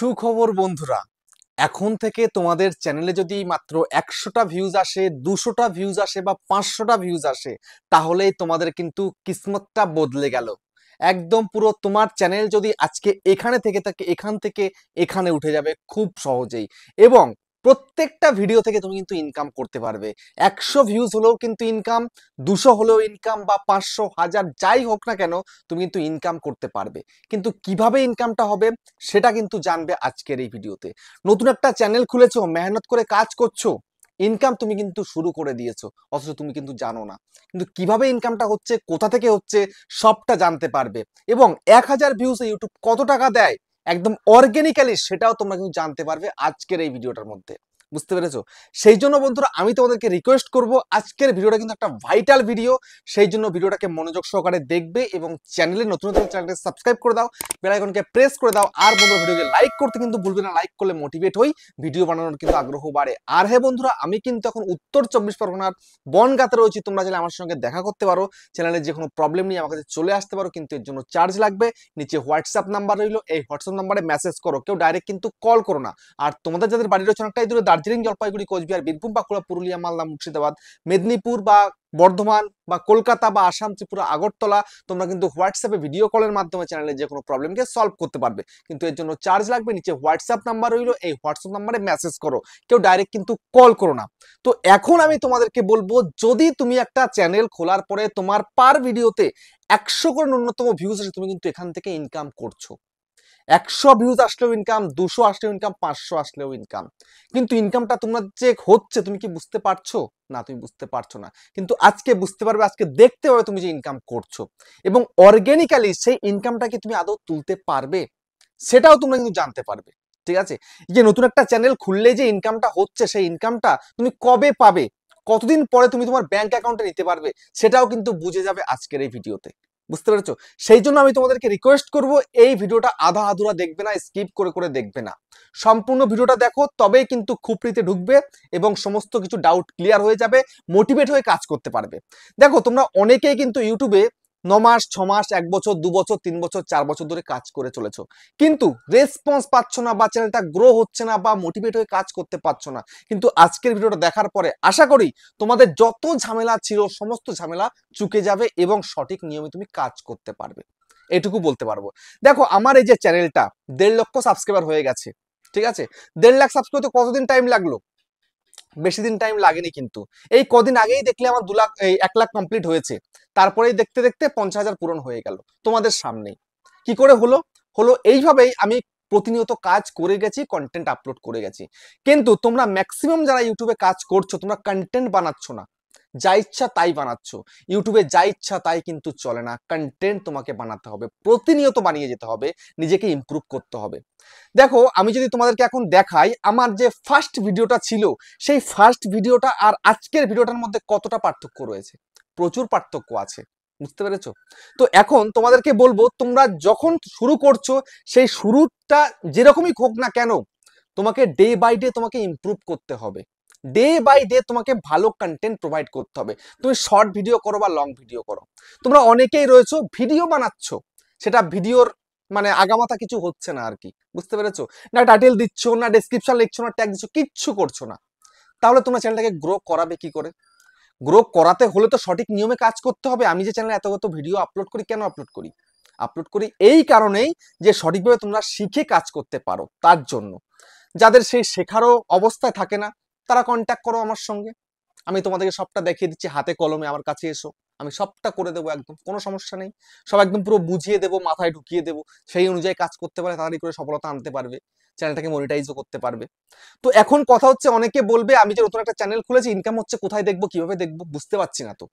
সুখবর বন্ধুরা, এখন থেকে তোমাদের চ্যানেলে যদি মাত্র 100টা ভিউজ আসে, 200টা ভিউজ আসে বা 500টা ভিউজ আসে, তাহলেই তোমাদের কিন্তু কিসমতটা বদলে গেল। একদম পুরো তোমার চ্যানেল যদি আজকে এখানে থেকে থাকে, এখান থেকে এখানে উঠে যাবে খুব সহজেই। এবং প্রত্যেকটা ভিডিও থেকে তুমি কিন্তু ইনকাম করতে পারবে। 100 ভিউজ হলেও কিন্তু ইনকাম, 200 হলেও ইনকাম, বা 500, 1000 যাই হোক না কেন, তুমি কিন্তু ইনকাম করতে পারবে। কিন্তু কিভাবে ইনকামটা হবে সেটা কিন্তু জানবে আজকের এই ভিডিওতে। নতুন একটা চ্যানেল খুলেছো, মেহনত করে কাজ করছো, ইনকাম তুমি কিন্তু শুরু করে দিয়েছো, অথচ তুমি কিন্তু জানো না। কিন্তু কিভাবে ইনকামটা হচ্ছে, কোথা থেকে হচ্ছে, সবটা জানতে পারবে। এবং 1000 ভিউসে ইউটিউব কত টাকা দেয় একদম অর্গানিক্যালি, সেটাও তোমরা কিন্তু জানতে পারবে আজকের এই ভিডিওটার মধ্যে। বুঝতে পেরেছো? সেই জন্য বন্ধুরা আমি তোমাদেরকে রিকোয়েস্ট করব, আজকের ভিডিওটা কিন্তু একটা ভাইটাল ভিডিও। সেই জন্য ভিডিওটাকে মনোযোগ সহকারে দেখবে এবং চ্যানেলে নতুন নতুন চ্যানেলকে সাবস্ক্রাইব করে দাও, বেল আইকনকে প্রেস করে দাও। আর বন্ধুরা ভিডিওকে লাইক করতে কিন্তু ভুলবে না, লাইক করলে মোটিভেট হই, ভিডিও বানানোর কিন্তু আগ্রহ বাড়ে। আর হ্যাঁ বন্ধুরা, আমি কিন্তু এখন উত্তর 24 পরগনার বনগাঁতে রয়েছি। তোমরা চাইলে আমার সঙ্গে দেখা করতে পারো, চ্যানেলের যে কোনো প্রবলেম নিয়ে আমার কাছে চলে আসতে পারো, কিন্তু এর জন্য চার্জ লাগবে। নিচে হোয়াটসঅ্যাপ নাম্বার রইলো, এই হোয়াটসঅ্যাপ নাম্বারে মেসেজ করো, কেউ ডাইরেক্ট কিন্তু কল করো না। আর তোমাদের যাদের বাড়ি রয়েছে অনেকটাই দূরে, দার্জিলিং, জলপাইগুড়ি, কোচবিহার, বীরভূম, বাঁকুড়া, পুরুলিয়া, মালদা, মুর্শিদাবাদ, মেদিনীপুর বা বর্ধমান বা কলকাতা বা আসাম, ত্রিপুরা, আগরতলা, তোমরা কিন্তু হোয়াটসঅ্যাপে ভিডিও কলের মাধ্যমে চ্যানেলের যে কোনো প্রবলেমকে সলভ করতে পারবে। কিন্তু এর জন্য চার্জ লাগবে। নিচে হোয়াটসঅ্যাপ নাম্বার রইলো, এই হোয়াটসঅ্যাপ নাম্বারে মেসেজ করো, কেউ ডাইরেক্ট কিন্তু কল করো না। তো এখন আমি তোমাদেরকে বলবো, যদি তুমি একটা চ্যানেল খোলার পরে তোমার পার ভিডিওতে 100 করে ন্যূনতম ভিউজ আসে, তুমি কিন্তু এখান থেকে ইনকাম করছো। 100 ভিউজ আসলেও ইনকাম, 200 আসলেও ইনকাম, 500 আসলেও ইনকাম। কিন্তু ইনকামটা তোমার যে হচ্ছে, তুমি কি বুঝতে পারছো? না, তুমি বুঝতে পারছো না। কিন্তু আজকে বুঝতে পারবে, আজকে দেখতে পাবে তুমি যে ইনকাম করছো। এবং অর্গানিক্যালি সেই ইনকামটাকে তুমি আদৌ তুলতে পারবে, সেটাও তোমরা কিন্তু জানতে পারবে। ঠিক আছে? যে নতুন একটা চ্যানেল খুললে যে ইনকামটা হচ্ছে, সেই ইনকামটা তুমি কবে পাবে, কতদিন পরে তুমি তোমার ব্যাংক অ্যাকাউন্টে নিতে পারবে, সেটাও কিন্তু বুঝে যাবে আজকের এই ভিডিওতে। বুঝতে পেরেছো? সেই জন্য আমি তোমাদেরকে রিকোয়েস্ট করব, এই ভিডিওটা আধা আধুরা দেখবে না, স্কিপ করে করে দেখবে না, সম্পূর্ণ ভিডিওটা দেখো, তবেই কিন্তু খুপড়িতে ঢুকবে এবং সমস্ত কিছু ডাউট ক্লিয়ার হয়ে যাবে, মোটিভেট হয়ে কাজ করতে পারবে। দেখো, তোমরা অনেকেই কিন্তু ইউটিউবে 9 মাস, 6 মাস, 1 বছর, 2 বছর, 3 বছর, 4 বছর ধরে কাজ করে চলেছো, কিন্তু রেসপন্স পাচ্ছ না, বা চ্যানেলটা গ্রো হচ্ছে না, বা মোটিভেট হয়ে কাজ করতে পারছো না। কিন্তু আজকের ভিডিওটা দেখার পরে আশা করি তোমাদের যত ঝামেলা ছিল, সমস্ত ঝামেলা চুকে যাবে এবং সঠিক নিয়মে তুমি কাজ করতে পারবে। এটুকু বলতে পারবো। দেখো, আমার এই যে চ্যানেলটা 1.5 লক্ষ সাবস্ক্রাইবার হয়ে গেছে। ঠিক আছে? 1.5 লাখ সাবস্ক্রাইবার তো কতদিন টাইম লাগলো? বেশি দিন টাইম লাগেনি। কিন্তু এই কদিন আগেই দেখলে আমার 2 লাখ, এই 1 লাখ কমপ্লিট হয়েছে। তারপরেই দেখতে দেখতে 50,000 পূরণ হয়ে গেল তোমাদের সামনেই। কি করে হলো? হলো এইভাবেই, আমি প্রতিনিয়ত কাজ করে গেছি, কন্টেন্ট আপলোড করে গেছি। কিন্তু তোমরা ম্যাক্সিমাম যারা ইউটিউবে কাজ করছো, তোমরা কন্টেন্ট বানাচ্ছ না, যা ইচ্ছা তাই বানাচ্ছ। ইউটিউবে যা ইচ্ছা তাই কিন্তু চলে না, কন্টেন্ট তোমাকে বানাতে হবে, প্রতিনিয়ত বানিয়ে যেতে হবে, নিজেকে ইমপ্রুভ করতে হবে। দেখো, আমি যদি তোমাদেরকে এখন দেখাই আমার যে ফার্স্ট ভিডিওটা ছিল, সেই ফার্স্ট ভিডিওটা আর আজকের ভিডিওটার মধ্যে কতটা পার্থক্য রয়েছে, প্রচুর পার্থক্য আছে। বুঝতে পেরেছো? তো এখন তোমাদেরকে বলবো, তোমরা যখন শুরু করছো, সেই শুরুটা যেরকমই হোক না কেন, তোমাকে ডে বাই ডে তোমাকে ইমপ্রুভ করতে হবে। ডে বাই ডে তোমাকে ভালো কন্টেন্ট প্রোভাইড করতে হবে। তুমি শর্ট ভিডিও করো বা লং ভিডিও করো, তোমরা অনেকেই রয়েছো ভিডিও বানাচ্ছ, সেটা ভিডিওর মানে আগামাথা কিছু হচ্ছে না আর কি। বুঝতে পেরেছো? না টাইটেল দিচ্ছ, না ডেসক্রিপশন লিখছো, না ট্যাগ দিচ্ছ, কিচ্ছু করছো না। তাহলে তোমার চ্যানেলটাকে গ্রো করাবে কি করে? গ্রো করাতে হলে তো সঠিক নিয়মে কাজ করতে হবে। আমি যে চ্যানেলে এত ভিডিও আপলোড করি, কেন আপলোড করি? আপলোড করি এই কারণেই যে সঠিকভাবে তোমরা শিখে কাজ করতে পারো, তার জন্য। যাদের সেই শেখারও অবস্থায় থাকে না, তারা কন্ট্যাক্ট করো আমার সঙ্গে, আমি তোমাদেরকে সবটা দেখিয়ে দিচ্ছি, হাতে কলমে আমার কাছে এসো, আমি সবটা করে দেবো, একদম কোনো সমস্যা নেই। সব একদম পুরো বুঝিয়ে দেবো, মাথায় ঢুকিয়ে দেবো, সেই অনুযায়ী কাজ করতে পারে, তাড়াতাড়ি করে সফলতা আনতে পারবে, চ্যানেলটাকে মনিটাইজও করতে পারবে। তো এখন কথা হচ্ছে, অনেকে বলবে আমি যে নতুন একটা চ্যানেল খুলেছি, ইনকাম হচ্ছে, কোথায় দেখবো, কিভাবে দেখবো, বুঝতে পারছি না। তো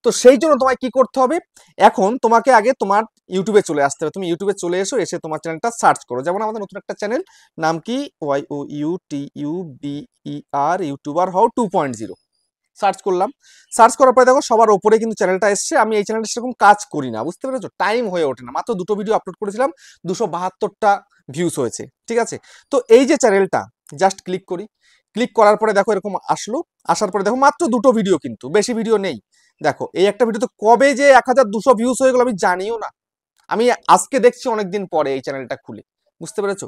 তো সেই জন্য তোমায় কি করতে হবে, এখন তোমাকে আগে তোমার ইউটিউবে চলে আসতে হবে। তুমি ইউটিউবে চলে এসো, এসে তোমার চ্যানেলটা সার্চ করো। যেমন আমাদের নতুন একটা চ্যানেল, নাম কি, YOUTUBER ইউটিউবার হও 2.0। সার্চ করলাম, সার্চ করার পরে দেখো সবার ওপরে কিন্তু চ্যানেলটা এসছে। আমি এই চ্যানেলটা সেরকম কাজ করি না, বুঝতে পেরেছো? টাইম হয়ে ওঠে না, মাত্র 2টো ভিডিও আপলোড করেছিলাম, 272টা ভিউজ হয়েছে। ঠিক আছে? তো এই যে চ্যানেলটা, জাস্ট ক্লিক করি, ক্লিক করার পরে দেখো এরকম আসলো। আসার পরে দেখো মাত্র 2টো ভিডিও, কিন্তু বেশি ভিডিও নেই। দেখো, এই একটা ভিডিও তো কবে যে 1200 ভিউজ হয়ে গেল আমি জানিও না। আমি আজকে দেখছি, অনেকদিন পরে এই চ্যানেলটা খুলে। বুঝতে পেরেছো?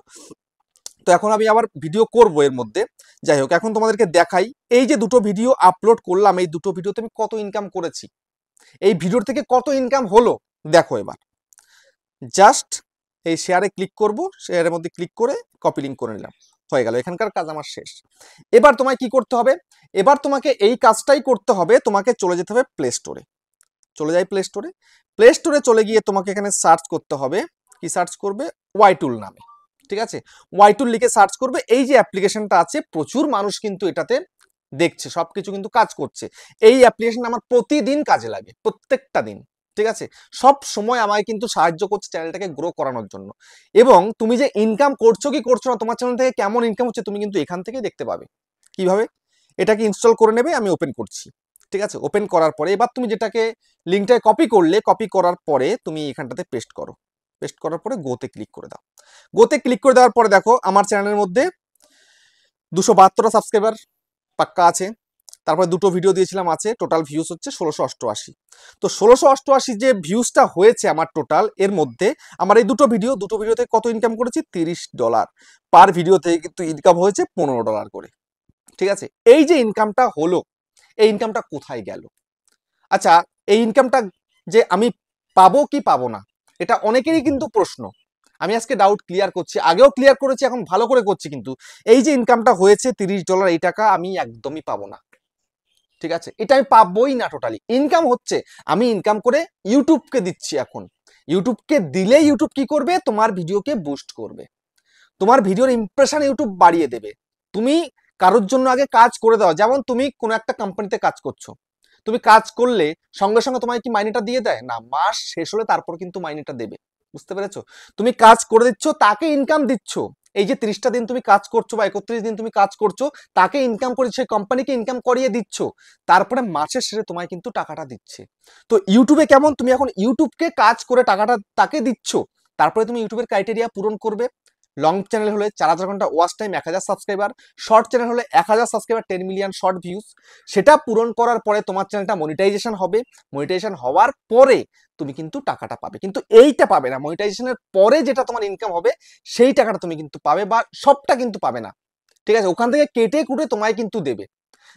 তো এখন আমি আবার ভিডিও করব এর মধ্যে। যাই হোক, এখন তোমাদেরকে দেখাই এই যে দুটো ভিডিও আপলোড করলাম, এই দুটো ভিডিওতে আমি কত ইনকাম করেছি, এই ভিডিওর থেকে কত ইনকাম হলো দেখো। এবার জাস্ট এই শেয়ারে ক্লিক করব, শেয়ারের মধ্যে ক্লিক করে কপি লিঙ্ক করে নিলাম, হয়ে গেল, এখানকার কাজ আমার শেষ। এবার তোমায় কি করতে হবে, এবার তোমাকে এই কাজটাই করতে হবে, তোমাকে চলে যেতে হবে প্লে স্টোরে। চলে যাই প্লে স্টোরে। প্লে স্টোরে চলে গিয়ে তোমাকে এখানে সার্চ করতে হবে, কি সার্চ করবে, ওয়াইটুল নামে, ঠিক আছে। ওয়াইটুল লিখে সার্চ করবে। এই যে অ্যাপ্লিকেশনটা আছে, প্রচুর মানুষ কিন্তু এটাতে দেখছে, সবকিছু কিন্তু কাজ করছে। এই অ্যাপ্লিকেশন আমার প্রতিদিন কাজে লাগে, প্রত্যেকটা দিন, ঠিক আছে। সব সময় আমায় কিন্তু সাহায্য করছে চ্যানেলটাকে গ্রো করানোর জন্য। এবং তুমি যে ইনকাম করছো কি করছো না, তোমার চ্যানেল থেকে কেমন ইনকাম হচ্ছে, তুমি কিন্তু এখান থেকেই দেখতে পাবে। কিভাবে, এটাকে ইনস্টল করে নেবে, আমি ওপেন করছি, ঠিক আছে। ওপেন করার পরে এবার তুমি যেটাকে লিঙ্কটায় কপি করলে, কপি করার পরে তুমি এখানটাতে পেস্ট করো। পেস্ট করার পরে গোতে ক্লিক করে দাও। গোতে ক্লিক করে দেওয়ার পরে দেখো আমার চ্যানেলের মধ্যে 272টা সাবস্ক্রাইবার পাক্কা আছে। তারপরে দুটো ভিডিও দিয়েছিলাম আছে, টোটাল ভিউজ হচ্ছে 1688। তো 1688 যে ভিউজটা হয়েছে আমার টোটাল, এর মধ্যে আমার এই দুটো ভিডিও থেকে কত ইনকাম করেছি, $30 পার ভিডিও থেকে কিন্তু ইনকাম হয়েছে $15 করে, ঠিক আছে। এই যে ইনকামটা হলো, এই ইনকামটা কোথায় গেল? আচ্ছা, এই ইনকামটা যে আমি পাবো কি পাবো না, এটা অনেকেরই কিন্তু প্রশ্ন। আমি আজকে ডাউট ক্লিয়ার করছি, আগেও ক্লিয়ার করেছি, এখন ভালো করে করছি। কিন্তু এই যে ইনকামটা হয়েছে $30, এই টাকা আমি একদমই পাবো না, ঠিক আছে। এটা আমি পাবোই না। টোটালি ইনকাম হচ্ছে, আমি ইনকাম করে ইউটিউবকে দিচ্ছি। এখন ইউটিউবকে দিলে ইউটিউব কি করবে, তোমার ভিডিওকে বুস্ট করবে, তোমার ভিডিওর ইমপ্রেশন ইউটিউব বাড়িয়ে দেবে। তুমি কারোর জন্য আগে কাজ করে দাও। যেমন তুমি কোনো একটা কোম্পানিতে কাজ করছো, তুমি কাজ করলে সঙ্গে সঙ্গে তোমায় কি মাইনেটা দিয়ে দেয় না, মাস শেষ হলে তারপর কিন্তু মাইনেটা দেবে। বুঝতে পেরেছো? তুমি কাজ করে দিচ্ছ, তাকে ইনকাম দিচ্ছ। এই যে 30টা দিন তুমি কাজ করছো বা 31 দিন তুমি কাজ করছো, তাকে ইনকাম করে, সেই কোম্পানিকে ইনকাম করিয়ে দিচ্ছ, তারপরে মাসের শেষে তোমায় কিন্তু টাকাটা দিচ্ছে। তো ইউটিউবে কেমন, তুমি এখন ইউটিউবকে কাজ করে টাকাটা তাকে দিচ্ছ, তারপরে তুমি ইউটিউবের ক্রাইটেরিয়া পূরণ করবে। লং চ্যানেল হলে 4000 ঘন্টা watch time, 1000 subscriber. Short channel হলে 1000 সাবস্ক্রাইবার, 10 মিলিয়ন শর্ট ভিউজ। সেটা পূরণ করার পরে তোমার চ্যানেলটা মনিটাইজেশন হবে। মনিটাইজেশন হওয়ার পরে তুমি কিন্তু টাকাটা পাবে, কিন্তু এইটা পাবে না। মনিটাইজেশনের পরে যেটা তোমার ইনকাম হবে, সেই টাকাটা তুমি কিন্তু পাবে, বা সবটা কিন্তু পাবে না, ঠিক আছে। ওখান থেকে কেটে কুটে তোমায় কিন্তু দেবে।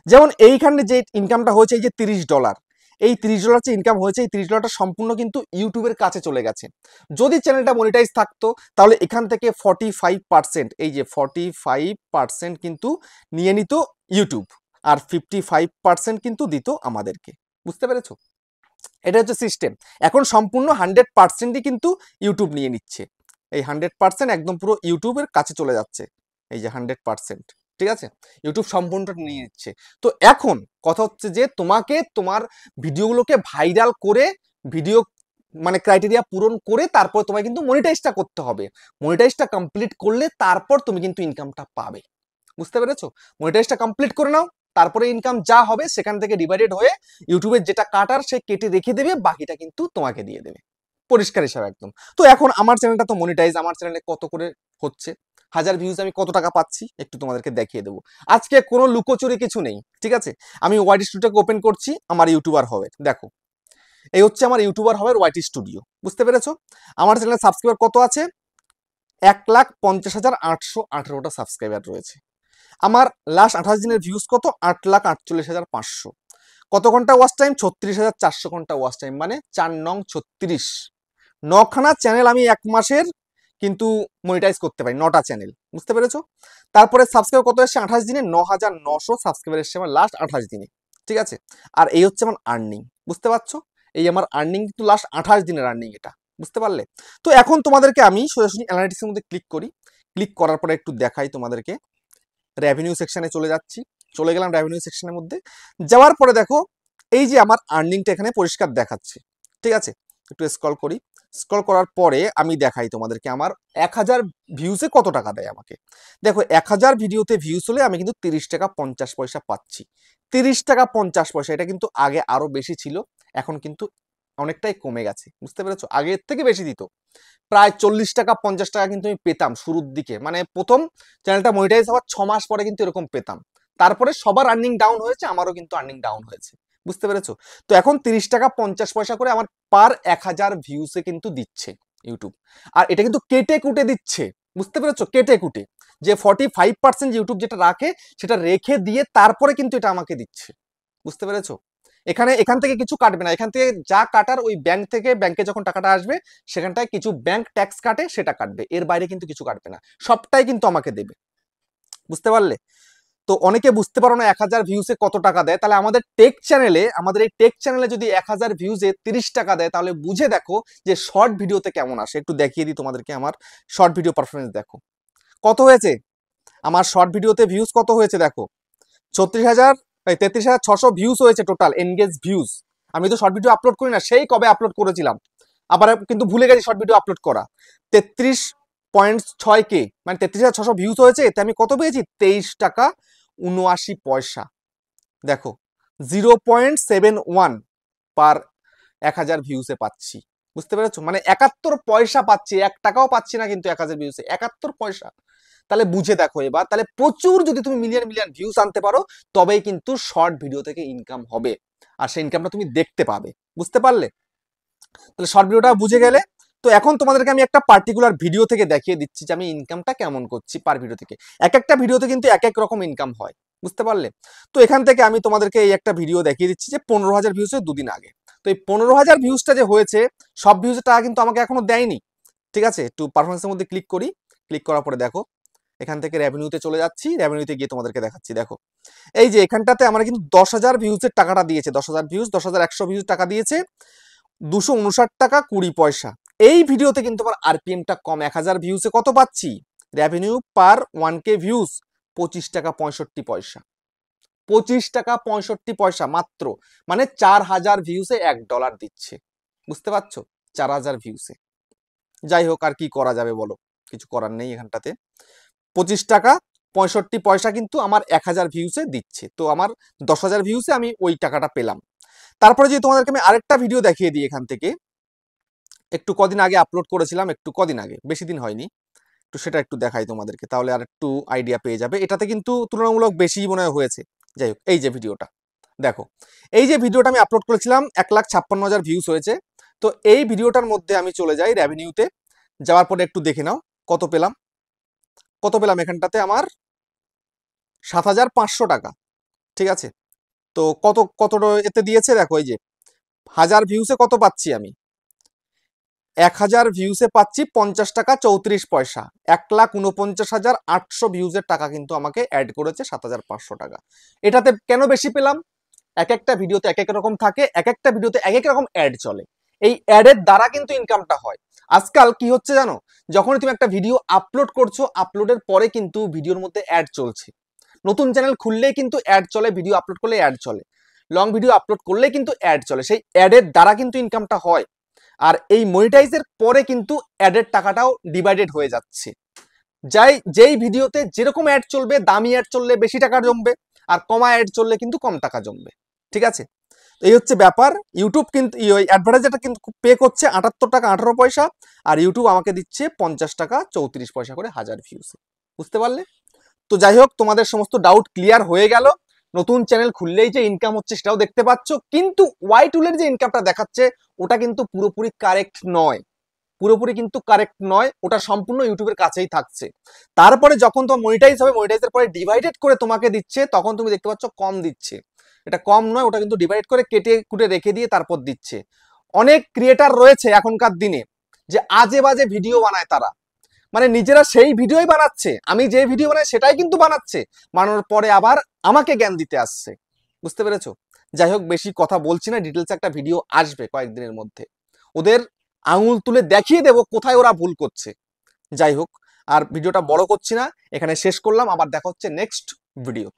যেমন এইখানে যে ইনকামটা হয়েছে, এই যে $30, এই $30 যে ইনকাম হয়েছে, এই $30টা সম্পূর্ণ কিন্তু ইউটিউবের কাছে চলে গেছে। যদি চ্যানেলটা মনিটাইজ থাকতো, তাহলে এখান থেকে 45%, এই যে 45% কিন্তু নিয়ে নিত ইউটিউব, আর 55% কিন্তু দিত আমাদেরকে। বুঝতে পেরেছো? এটা হচ্ছে সিস্টেম। এখন সম্পূর্ণ 100%ই কিন্তু ইউটিউব নিয়ে নিচ্ছে। এই 100% একদম পুরো ইউটিউবের কাছে চলে যাচ্ছে, এই যে 100%, ঠিক আছে। ইউটিউব সম্পূর্ণটা নিয়ে নিচ্ছে। তো এখন কথা হচ্ছে যে তোমাকে তোমার ভিডিওগুলোকে ভাইরাল করে, ভিডিও মানে ক্রাইটেরিয়া পূরণ করে তারপর তোমায় কিন্তু মনিটাইজটা করতে হবে। মনিটাইজটা কমপ্লিট করলে তারপর তুমি কিন্তু ইনকামটা পাবে। বুঝতে পেরেছো? মনিটাইজটা কমপ্লিট করে নাও, তারপরে ইনকাম যা হবে সেখান থেকে ডিভাইডেড হয়ে ইউটিউবের যেটা কাটার সে কেটে রেখে দেবে, বাকিটা কিন্তু তোমাকে দিয়ে দেবে, পরিষ্কার হিসাব একদম। তো এখন আমার চ্যানেলটা তো মনিটাইজ, আমার চ্যানেলে কত করে হচ্ছে, 1000 ভিউজ আমি কত টাকা পাচ্ছি একটু তোমাদেরকে দেখিয়ে দেবো। আজকে কোনো লুকোচুরি কিছু নেই, ঠিক আছে। আমি ওয়াইটি স্টুডিওটাকে ওপেন করছি, আমার ইউটিউবার হবে, দেখো এই হচ্ছে আমার ইউটিউবার হবে ওয়াইটি স্টুডিও। বুঝতে পেরেছো? আমার চ্যানেলে সাবস্ক্রাইবার কত আছে, 1,50,818টা সাবস্ক্রাইবার রয়েছে। আমার লাস্ট 28 দিনের ভিউজ কত, 8,48,500। কত ঘন্টা ওয়াচ টাইম, 36,400 ঘন্টা ওয়াচ টাইম, মানে 4 নং 36, 9খানা চ্যানেল আমি এক মাসের কিন্তু মনিটাইজ করতে পারি, 9টা চ্যানেল। বুঝতে পেরেছো? তারপরে সাবস্ক্রাইব কত এসছে 28 দিনে, 9,900 সাবস্ক্রাইবার এসছে আমার লাস্ট 28 দিনে, ঠিক আছে। আর এই হচ্ছে আমার আর্নিং। বুঝতে পারছো? এই আমার আর্নিং কিন্তু লাস্ট 28 দিনের আর্নিং এটা। বুঝতে পারলে? তো এখন তোমাদেরকে আমি সোজাসুজি অ্যানালিটিক্সের মধ্যে ক্লিক করি। ক্লিক করার পরে একটু দেখাই তোমাদেরকে, রেভিনিউ সেকশনে চলে যাচ্ছি। চলে গেলাম রেভিনিউ সেকশনের মধ্যে। যাওয়ার পরে দেখো এই যে আমার আর্নিংটা এখানে পরিষ্কার দেখাচ্ছে, ঠিক আছে। একটু স্ক্রল করি। স্ক্রল করার পরে আমি দেখাই তোমাদেরকে আমার 1000 ভিউজে কত টাকা দেয় আমাকে। দেখো 1000 ভিডিওতে ভিউজ হলে আমি কিন্তু 30 টাকা 50 পয়সা পাচ্ছি। 30 টাকা 50 পয়সা, এটা কিন্তু আগে আরো বেশি ছিল, এখন কিন্তু অনেকটাই কমে গেছে। বুঝতে পেরেছো? আগের থেকে বেশি দিত, প্রায় 40 টাকা 50 টাকা কিন্তু আমি পেতাম শুরুর দিকে, মানে প্রথম চ্যানেলটা মনিটাইজ হওয়ার 6 মাস পরে কিন্তু এরকম পেতাম। তারপরে সবার আর্নিং ডাউন হয়েছে, আমারও কিন্তু আর্নিং ডাউন হয়েছে। বুঝতে পেরেছো? তো এখন 30 টাকা 50 পয়সা করে আমার পার 1000 ভিউসে কিন্তু দিচ্ছে ইউটিউব। আর এটা কিন্তু কেটে কুটে দিচ্ছে। বুঝতে পেরেছো? কেটে কুটে যে 45% ইউটিউব যেটা রাখে সেটা রেখে দিয়ে তারপরে কিন্তু এটা আমাকে দিচ্ছে। বুঝতে পেরেছো? এখান থেকে কিছু কাটবে না, এখান থেকে যা কাটার ওই ব্যাংক থেকে, ব্যাংকে যখন টাকাটা আসবে সেখানটায় কিছু ব্যাংক ট্যাক্স কাটে, সেটা কাটবে, এর বাইরে কিন্তু কিছু কাটবে না, সবটাই কিন্তু আমাকে দেবে। বুঝতে পারলে? তো অনেকে বুঝতে পারো না 1000 ভিউসে কত টাকা দেয়, তাহলে আমাদের এই টেক চ্যানেলে যদি 1000 ভিউজে 30 টাকা দেয়, তাহলে বুঝে দেখো যে শর্ট ভিডিওতে কেমন আসে। একটু দেখিয়ে দিই তোমাদেরকে আমার শর্ট ভিডিও পারফরমেন্স দেখো কত হয়েছে। আমার শর্ট ভিডিওতে ভিউজ কত হয়েছে দেখো, 36,000 33,600 ভিউজ হয়েছে, টোটাল এনগেজ ভিউজ। আমি তো শর্ট ভিডিও আপলোড করি না, সেই কবে আপলোড করেছিলাম, আবার কিন্তু ভুলে গেছি শর্ট ভিডিও আপলোড করা। 33.6K মানে 33,600 ভিউজ হয়েছে, এতে আমি কত পেয়েছি? 23 টাকা 79 পয়সা। দেখো 0.71 পার 1000 ভিউসে পাচ্ছি। বুঝতে পেরেছো? মানে 71 পয়সা পাচ্ছি, 1 টাকাও পাচ্ছি না কিন্তু 1000 ভিউসে 71 পয়সা। তাহলে বুঝে দেখো এবার, তাহলে প্রচুর যদি তুমি মিলিয়ন মিলিয়ন ভিউস আনতে পারো, তবেই কিন্তু শর্ট ভিডিও থেকে ইনকাম হবে, আর সেই ইনকামটা তুমি দেখতে পাবে। বুঝতে পারলে? তাহলে শর্ট ভিডিওটা বুঝে গেলে। তো এখন তোমাদেরকে আমি একটা পার্টিকুলার ভিডিও থেকে দেখিয়ে দিচ্ছি যে আমি ইনকামটা কেমন করছি পার ভিডিও থেকে। এক একটা ভিডিওতে কিন্তু এক এক রকম ইনকাম হয়। বুঝতে পারলে? তো এখান থেকে আমি তোমাদেরকে এই একটা ভিডিও দেখিয়ে দিচ্ছি যে 15,000 ভিউজ হয়ে 2 দিন আগে। তো এই 15,000 ভিউজটা যে হয়েছে, সব ভিউজের টাকা কিন্তু আমাকে এখনো দেয়নি। ঠিক আছে, একটু পারফরমেন্সের মধ্যে ক্লিক করি। ক্লিক করার পরে দেখো, এখান থেকে রেভিনিউতে চলে যাচ্ছি, রেভিনিউতে গিয়ে তোমাদেরকে দেখাচ্ছি। দেখো এই যে এখানটাতে আমার কিন্তু 10,000 ভিউজের টাকাটা দিয়েছে, 10,000 ভিউজ, 10,100 ভিউজ টাকা দিয়েছে, 259 টাকা 20 পয়সা। এই ভিডিওতে কিন্তু আমার আরপিএমটা কম, 1000 ভিউজে কত পাচ্ছি? রেভিনিউ পার 1K ভিউজ 25 টাকা 65 পয়সা। 25 টাকা 65 পয়সা মাত্র, মানে 4000 ভিউসে $1 দিচ্ছে। বুঝতে পারছো? 4000 ভিউসে। যাই হোক, আর কি করা যাবে বলো, কিছু করার নেই এখানটাতে। 25 টাকা 65 পয়সা কিন্তু আমার 1000 ভিউসে দিচ্ছে। তো আমার 10,000 ভিউসে আমি ওই টাকাটা পেলাম। তারপরে যদি তোমাদেরকে আমি আরেকটা ভিডিও দেখিয়ে দিই, এখান থেকে একটু কদিন আগে আপলোড করেছিলাম, একটু কদিন আগে, বেশি দিন হয়নি, একটু সেটা একটু দেখাই তোমাদেরকে, তাহলে আর একটু আইডিয়া পেয়ে যাবে। এটাতে কিন্তু তুলনামূলক বেশি মনে হয় হয়েছে। যাই হোক, এই যে ভিডিওটা দেখো, এই যে ভিডিওটা আমি আপলোড করেছিলাম, 1,56,000 ভিউস হয়েছে। তো এই ভিডিওটার মধ্যে আমি চলে যাই রেভিনিউতে, যাওয়ার পরে একটু দেখে নাও কত পেলাম। কত পেলাম এখানটাতে আমার 7,500 টাকা। ঠিক আছে, তো কত এতে দিয়েছে দেখো, এই যে 1000 ভিউসে কত পাচ্ছি আমি? 1000 ভিউসে পাচ্ছি 50 টাকা 34 পয়সা। 1,49,800 ভিউজের টাকা কিন্তু আমাকে অ্যাড করেছে 7,500 টাকা। এটাতে কেন বেশি পেলাম? এক একটা ভিডিওতে এক এক রকম থাকে, এক একটা ভিডিওতে এক এক রকম অ্যাড চলে, এই অ্যাডের দ্বারা কিন্তু ইনকামটা হয়। আজকাল কি হচ্ছে জানো, যখন তুমি একটা ভিডিও আপলোড করছো, আপলোডের পরে কিন্তু ভিডিওর মধ্যে অ্যাড চলছে। নতুন চ্যানেল খুললেই কিন্তু অ্যাড চলে, ভিডিও আপলোড করলে অ্যাড চলে, লং ভিডিও আপলোড করলেই কিন্তু অ্যাড চলে, সেই অ্যাডের দ্বারা কিন্তু ইনকামটা হয়। আর এই মনিটাইজের পরে কিন্তু অ্যাডের টাকাটাও ডিভাইডেড হয়ে যাচ্ছে। যেই ভিডিওতে যেরকম অ্যাড চলবে, দামি অ্যাড চললে বেশি টাকা জমবে, আর কমা অ্যাড চললে কিন্তু কম টাকা জমবে। ঠিক আছে, এই হচ্ছে ব্যাপার। ইউটিউব কিন্তু ওই অ্যাডভার্টাইজারটা কিন্তু পে করছে 78 টাকা 18 পয়সা, আর ইউটিউব আমাকে দিচ্ছে 50 টাকা 34 পয়সা করে 1000 ভিউসে। বুঝতে পারলে? তো যাই হোক, তোমাদের সমস্ত ডাউট ক্লিয়ার হয়ে গেল। নতুন চ্যানেল খুললেই যে ইনকাম হচ্ছে সেটাও দেখতে পাচ্ছ, কিন্তু ওয়াই টুলের যে ইনকামটা দেখাচ্ছে ওটা কিন্তু পুরোপুরি কারেক্ট নয়, পুরোপুরি কিন্তু কারেক্ট নয়, ওটা সম্পূর্ণ ইউটিউবের কাছেই থাকছে। তারপরে যখন তোমার মনিটাইজ হবে, মনিটাইজের পরে ডিভাইডেড করে তোমাকে দিচ্ছে, তখন তুমি দেখতে পাচ্ছ কম দিচ্ছে। এটা কম নয়, ওটা কিন্তু ডিভাইড করে কেটে কুটে রেখে দিয়ে তারপর দিচ্ছে। অনেক ক্রিয়েটার রয়েছে এখনকার দিনে যে আজে বাজে ভিডিও বানায়, তারা মানে নিজেরা সেই ভিডিওই বানাচ্ছে, আমি যে ভিডিও বানাই সেটাই কিন্তু বানাচ্ছে, বানানোর পরে আবার আমাকে জ্ঞান দিতে আসছে। বুঝতে পেরেছো? যাই হোক, বেশি কথা বলছি না, ডিটেলস একটা ভিডিও আসবে কয়েকদিনের মধ্যে, ওদের আঙুল তুলে দেখিয়ে দেব কোথায় ওরা ভুল করছে। যাই হোক, আর ভিডিওটা বড় করছি না, এখানে শেষ করলাম, আবার দেখা হচ্ছে নেক্সট ভিডিওতে।